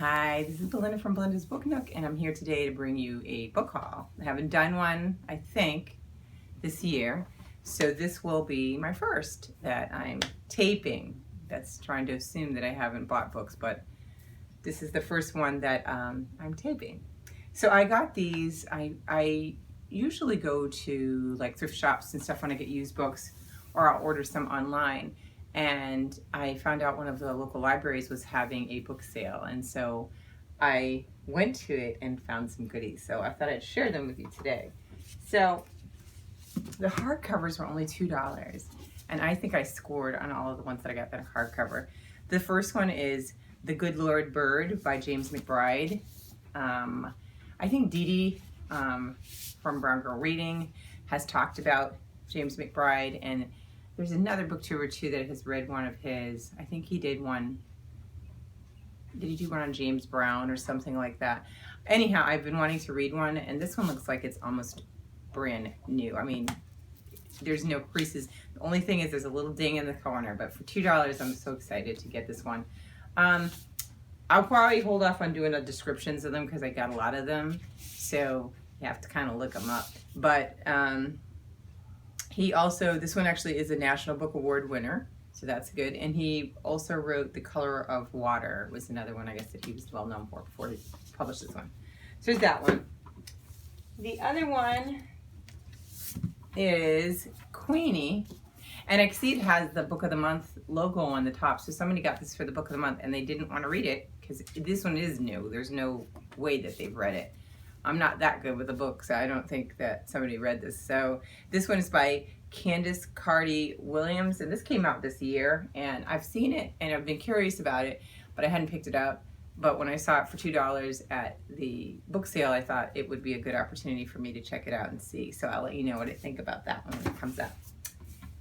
Hi, this is Belinda from Belinda's Book Nook, and I'm here today to bring you a book haul. I haven't done one, I think, this year, so this will be my first that I'm taping. That's trying to assume that I haven't bought books, but this is the first one that I'm taping. So I got these. I usually go to like thrift shops and stuff when I get used books, or I'll order some online. And I found out one of the local libraries was having a book sale, and so I went to it and found some goodies. So I thought I'd share them with you today. So the hardcovers were only $2, and I think I scored on all of the ones that I got that are hardcover. The first one is The Good Lord Bird by James McBride. I think Dee Dee from Brown Girl Reading has talked about James McBride, and there's another booktuber too that has read one of his. I think he did one. Did he do one on James Brown or something like that? Anyhow, I've been wanting to read one, and this one looks like it's almost brand new. I mean, there's no creases. The only thing is there's a little ding in the corner, but for $2, I'm so excited to get this one. I'll probably hold off on doing the descriptions of them because I got a lot of them, so you have to kind of look them up. But he also, this one actually is a National Book Award winner, so that's good. And he also wrote The Color of Water, was another one I guess that he was well known for before he published this one. So there's that one. The other one is Queenie, and I see it has the Book of the Month logo on the top, so somebody got this for the Book of the Month and they didn't want to read it because this one is new. There's no way that they've read it. I'm not that good with the book, so I don't think that somebody read this. So this one is by Candace Carty Williams, and this came out this year, and I've seen it and I've been curious about it, but I hadn't picked it up. But when I saw it for $2 at the book sale, I thought it would be a good opportunity for me to check it out and see. So I'll let you know what I think about that one when it comes out.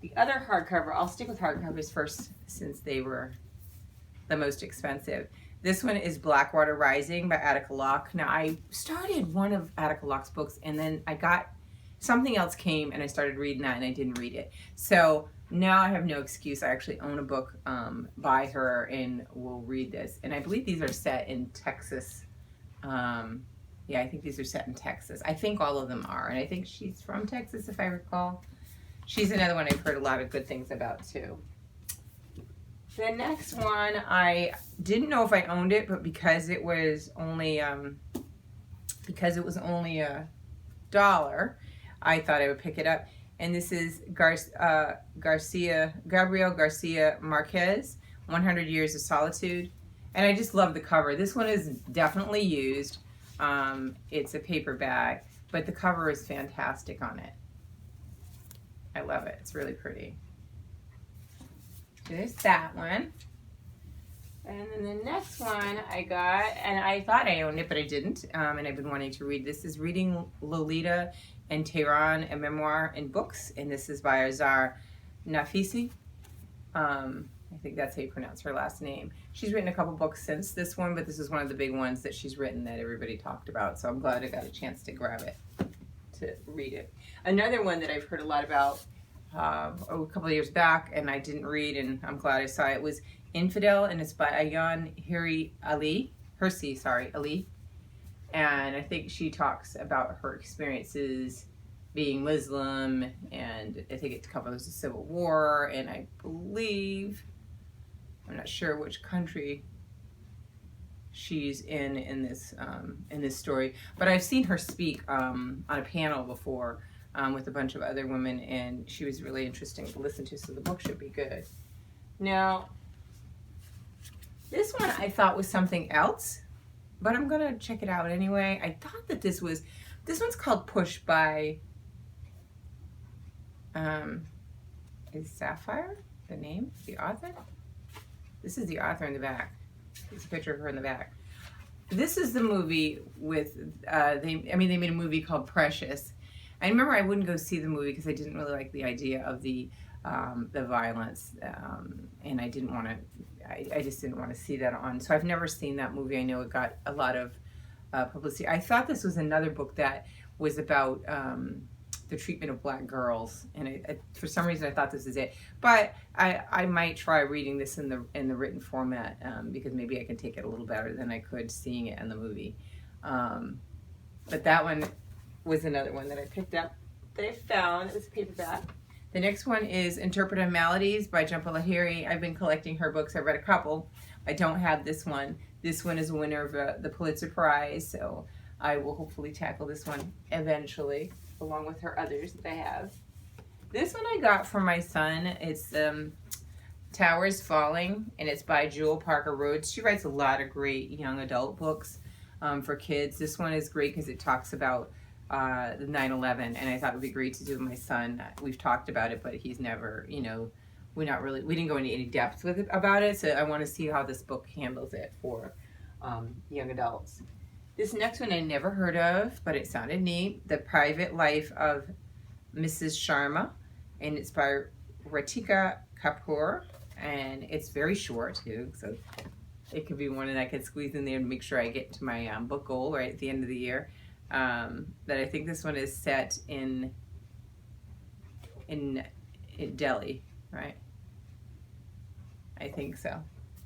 The other hardcover, I'll stick with hardcovers first since they were the most expensive. This one is Blackwater Rising by Attica Locke. Now, I started one of Attica Locke's books, and then I got something else came, and I started reading that, and I didn't read it. So now I have no excuse. I actually own a book by her, and will read this. And I believe these are set in Texas. Yeah, I think these are set in Texas. I think all of them are, and I think she's from Texas, if I recall. She's another one I've heard a lot of good things about, too. The next one, I didn't know if I owned it, but because it was only $1, I thought I would pick it up. And this is Gabriel Garcia Marquez, 100 Years of Solitude. And I just love the cover. This one is definitely used. It's a paperback, but the cover is fantastic on it. I love it. It's really pretty. There's that one. And then the next one I got, and I thought I owned it, but I didn't. And I've been wanting to read this, is Reading Lolita and Tehran, a Memoir in Books. And this is by Azar Nafisi. I think that's how you pronounce her last name. She's written a couple books since this one, but this is one of the big ones that she's written that everybody talked about. So I'm glad I got a chance to grab it, to read it. Another one that I've heard a lot about a couple of years back, and I didn't read, and I'm glad I saw it, was Infidel, and it's by Ayaan Hirsi Ali. And I think she talks about her experiences being Muslim, and I think it covers the Civil War, and I believe, I'm not sure which country she's in this story, but I've seen her speak on a panel before with a bunch of other women, and she was really interesting to listen to, so the book should be good. Now, this one I thought was something else, but I'm gonna check it out anyway. I thought that this one's called Push by, is Sapphire the name, the author? This is the author in the back. There's a picture of her in the back. This is the movie with, they made a movie called Precious. I remember I wouldn't go see the movie because I didn't really like the idea of the violence, and I didn't want to. I just didn't want to see that on. So I've never seen that movie. I know it got a lot of publicity. I thought this was another book that was about the treatment of black girls, and for some reason I thought this is it. But I might try reading this in the written format, because maybe I can take it a little better than I could seeing it in the movie. But that one was another one that I picked up that I found. It was a paperback. The next one is Interpretive Maladies by Jhumpa Lahiri. I've been collecting her books. I've read a couple. I don't have this one. This one is a winner of the Pulitzer Prize, so I will hopefully tackle this one eventually, along with her others that I have. This one I got for my son. It's Towers Falling, and it's by Jewel Parker Rhodes. She writes a lot of great young adult books for kids. This one is great because it talks about the 9/11, and I thought it would be great to do with my son. We've talked about it, but he's never, we didn't go into any depth with it about it, so I want to see how this book handles it for young adults. This next one I never heard of, but it sounded neat. The Private Life of Mrs. Sharma, and it's by Ritika Kapoor, and it's very short too, so it could be one that I could squeeze in there and make sure I get to my book goal right at the end of the year. That I think this one is set in Delhi, right? I think so.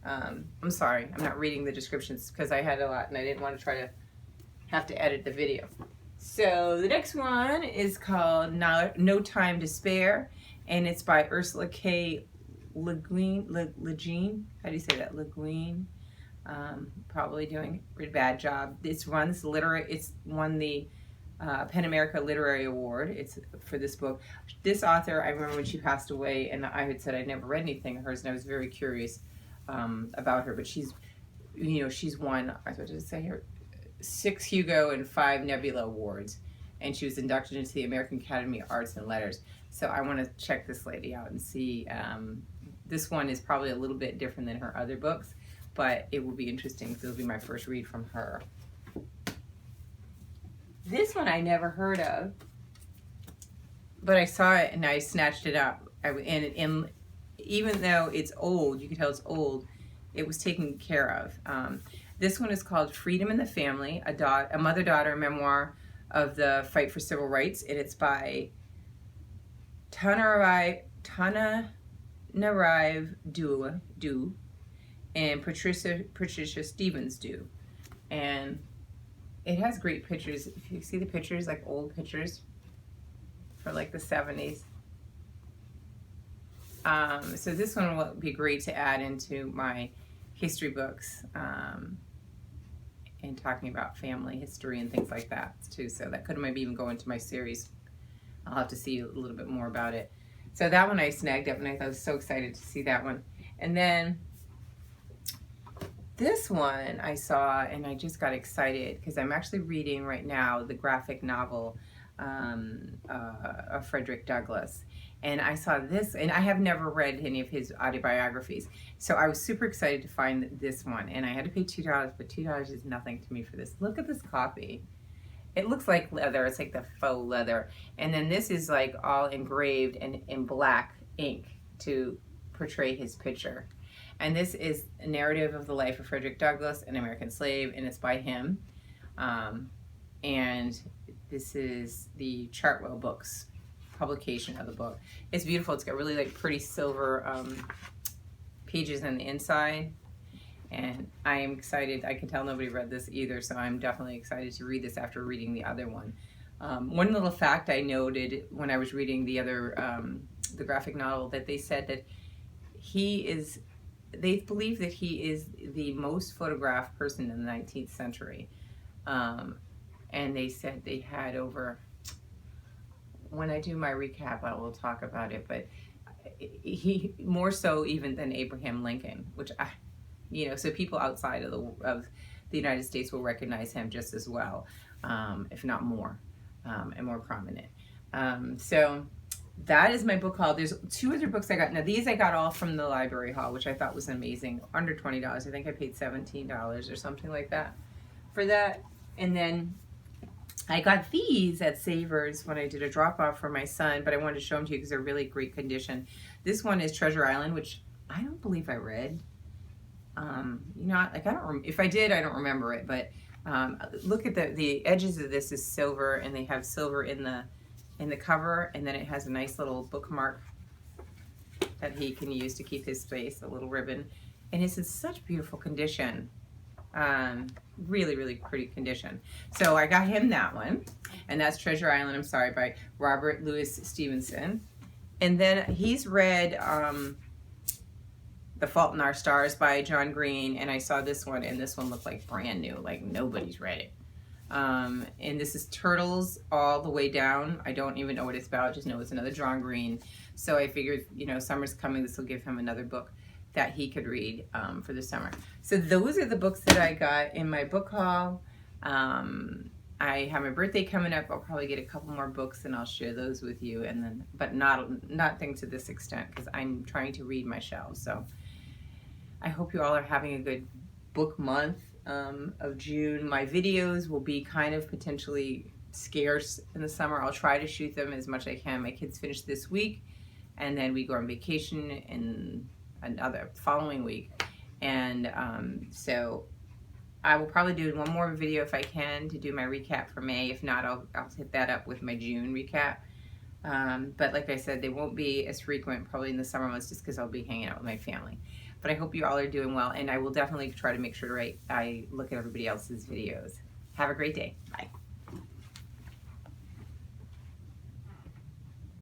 I'm sorry, I'm not reading the descriptions because I had a lot and I didn't want to try to have to edit the video. So the next one is called No Time to Spare, and it's by Ursula K. Le Guin. How do you say that? Le Guin. Probably doing a bad job. It's won the PEN America Literary Award. It's for this book. This author, I remember when she passed away, and I had said I'd never read anything of hers, and I was very curious about her. But she's won, what did it say here? 6 Hugo and 5 Nebula Awards, and she was inducted into the American Academy of Arts and Letters. So I want to check this lady out and see. This one is probably a little bit different than her other books, but it will be interesting because it'll be my first read from her. This one I never heard of, but I saw it and I snatched it up. And even though it's old, you can tell it's old, it was taken care of. This one is called Freedom in the Family, a mother-daughter memoir of the fight for civil rights, and it's by Tananarive Due and Patricia Stevens Due. And it has great pictures. If you see the pictures, like old pictures for like the 70s. So this one will be great to add into my history books, and talking about family history and things like that too. So that could maybe even go into my series. I'll have to see a little bit more about it. So that one I snagged up, and I was so excited to see that one. And then this one I saw, and I just got excited because I'm actually reading right now the graphic novel of Frederick Douglass. And I saw this, and I have never read any of his autobiographies. So I was super excited to find this one. And I had to pay $2, but $2 is nothing to me for this. Look at this copy. It looks like leather. It's like the faux leather. And then this is like all engraved and in black ink to portray his picture. And this is a narrative of the life of Frederick Douglass, an American slave, and it's by him. And this is the Chartwell Books publication of the book. It's beautiful. It's got really like pretty silver pages on the inside. And I am excited. I can tell nobody read this either, so I'm definitely excited to read this after reading the other one. One little fact I noted when I was reading the other, the graphic novel, that they said that they believe that he is the most photographed person in the 19th century. And they said they had over, when I do my recap, I will talk about it, but he more so even than Abraham Lincoln, which so people outside of the United States will recognize him just as well, if not more, and more prominent. So that is my book haul. There's 2 other books I got. Now these I got all from the library haul, which I thought was amazing. Under $20. I think I paid $17 or something like that for that. And then I got these at Savers when I did a drop-off for my son, but I wanted to show them to you because they're really great condition. This one is Treasure Island, which I don't believe I read. If I did, I don't remember it, but look at the edges of this is silver, and they have silver in the in the cover, and then it has a nice little bookmark that he can use to keep his space, a little ribbon. And it's in such beautiful condition. Really, really pretty condition. So I got him that one, and that's Treasure Island, I'm sorry, by Robert Louis Stevenson. And then he's read The Fault in Our Stars by John Green, and I saw this one, and this one looked like brand new, like nobody's read it. And this is Turtles All the Way Down. I don't even know what it's about, just know it's another John Green. So I figured, you know, summer's coming, this will give him another book that he could read for the summer. So those are the books that I got in my book haul. I have my birthday coming up. I'll probably get a couple more books and I'll share those with you, and then, but not things to this extent, because I'm trying to read my shelves. So I hope you all are having a good book month of June. My videos will be kind of potentially scarce in the summer. I'll try to shoot them as much as I can. My kids finish this week, and then we go on vacation in another following week. And so I will probably do one more video if I can to do my recap for May. If not, I'll hit that up with my June recap. But like I said, they won't be as frequent probably in the summer months, just because I'll be hanging out with my family. But I hope you all are doing well, and I will definitely try to make sure I look at everybody else's videos. Have a great day. Bye.